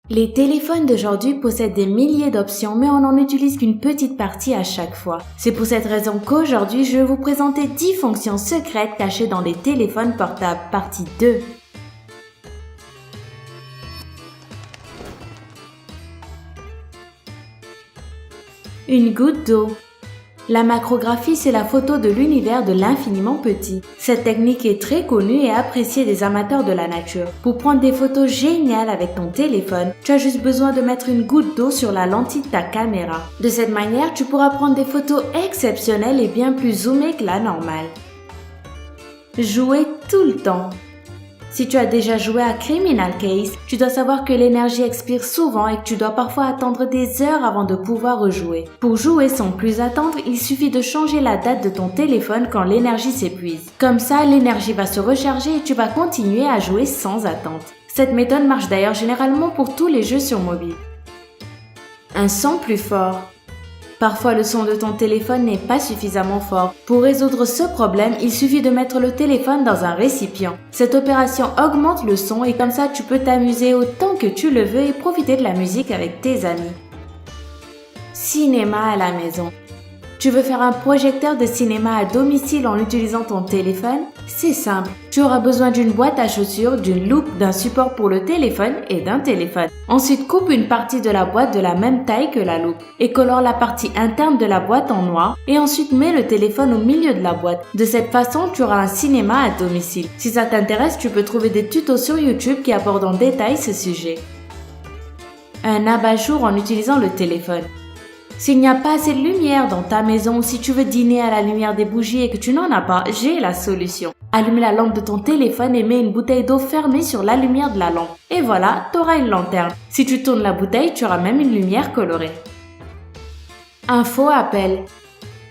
Les téléphones d'aujourd'hui possèdent des milliers d'options, mais on n'en utilise qu'une petite partie à chaque fois. C'est pour cette raison qu'aujourd'hui, je vais vous présenter 10 fonctions secrètes cachées dans les téléphones portables, partie 2. Une goutte d'eau. La macrographie, c'est la photo de l'univers de l'infiniment petit. Cette technique est très connue et appréciée des amateurs de la nature. Pour prendre des photos géniales avec ton téléphone, tu as juste besoin de mettre une goutte d'eau sur la lentille de ta caméra. De cette manière, tu pourras prendre des photos exceptionnelles et bien plus zoomées que la normale. Jouer tout le temps. Si tu as déjà joué à Criminal Case, tu dois savoir que l'énergie expire souvent et que tu dois parfois attendre des heures avant de pouvoir rejouer. Pour jouer sans plus attendre, il suffit de changer la date de ton téléphone quand l'énergie s'épuise. Comme ça, l'énergie va se recharger et tu vas continuer à jouer sans attente. Cette méthode marche d'ailleurs généralement pour tous les jeux sur mobile. Un son plus fort. Parfois, le son de ton téléphone n'est pas suffisamment fort. Pour résoudre ce problème, il suffit de mettre le téléphone dans un récipient. Cette opération augmente le son et comme ça, tu peux t'amuser autant que tu le veux et profiter de la musique avec tes amis. Cinéma à la maison. Tu veux faire un projecteur de cinéma à domicile en utilisant ton téléphone? C'est simple. Tu auras besoin d'une boîte à chaussures, d'une loupe, d'un support pour le téléphone et d'un téléphone. Ensuite, coupe une partie de la boîte de la même taille que la loupe et colore la partie interne de la boîte en noir et ensuite mets le téléphone au milieu de la boîte. De cette façon, tu auras un cinéma à domicile. Si ça t'intéresse, tu peux trouver des tutos sur YouTube qui abordent en détail ce sujet. Un abat-jour en utilisant le téléphone. S'il n'y a pas assez de lumière dans ta maison ou si tu veux dîner à la lumière des bougies et que tu n'en as pas, j'ai la solution. Allume la lampe de ton téléphone et mets une bouteille d'eau fermée sur la lumière de la lampe. Et voilà, tu auras une lanterne. Si tu tournes la bouteille, tu auras même une lumière colorée. Un faux appel.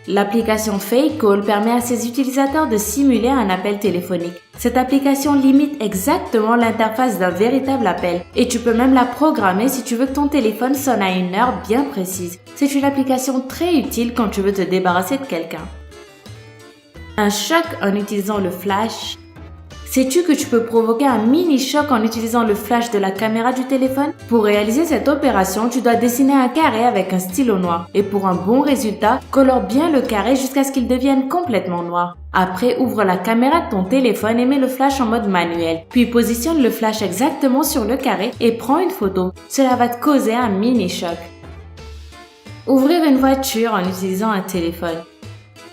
L'application Fake Call permet à ses utilisateurs de simuler un appel téléphonique. Cette application limite exactement l'interface d'un véritable appel et tu peux même la programmer si tu veux que ton téléphone sonne à une heure bien précise. C'est une application très utile quand tu veux te débarrasser de quelqu'un. Un choc en utilisant le flash. Sais-tu que tu peux provoquer un mini-choc en utilisant le flash de la caméra du téléphone? Pour réaliser cette opération, tu dois dessiner un carré avec un stylo noir. Et pour un bon résultat, colore bien le carré jusqu'à ce qu'il devienne complètement noir. Après, ouvre la caméra de ton téléphone et mets le flash en mode manuel. Puis positionne le flash exactement sur le carré et prends une photo. Cela va te causer un mini-choc. Ouvrir une voiture en utilisant un téléphone.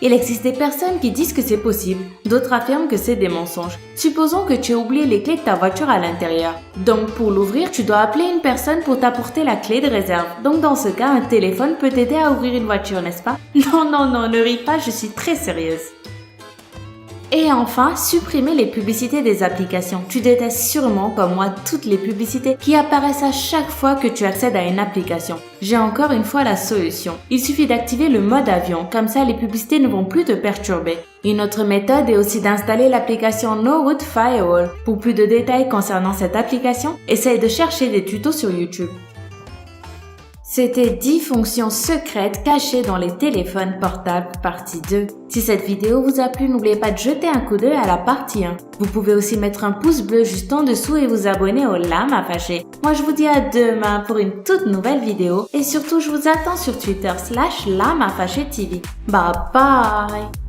Il existe des personnes qui disent que c'est possible, d'autres affirment que c'est des mensonges. Supposons que tu aies oublié les clés de ta voiture à l'intérieur. Donc pour l'ouvrir, tu dois appeler une personne pour t'apporter la clé de réserve. Donc dans ce cas, un téléphone peut t'aider à ouvrir une voiture, n'est-ce pas? Non, ne ris pas, je suis très sérieuse. Et enfin, supprimer les publicités des applications. Tu détestes sûrement, comme moi, toutes les publicités qui apparaissent à chaque fois que tu accèdes à une application. J'ai encore une fois la solution. Il suffit d'activer le mode avion, comme ça les publicités ne vont plus te perturber. Une autre méthode est aussi d'installer l'application No Root Firewall. Pour plus de détails concernant cette application, essaye de chercher des tutos sur YouTube. C'était 10 fonctions secrètes cachées dans les téléphones portables, partie 2. Si cette vidéo vous a plu, n'oubliez pas de jeter un coup d'œil à la partie 1. Vous pouvez aussi mettre un pouce bleu juste en dessous et vous abonner au Lame à Fâcher. Moi, je vous dis à demain pour une toute nouvelle vidéo et surtout, je vous attends sur Twitter /Lame à Fâcher TV. Bye bye!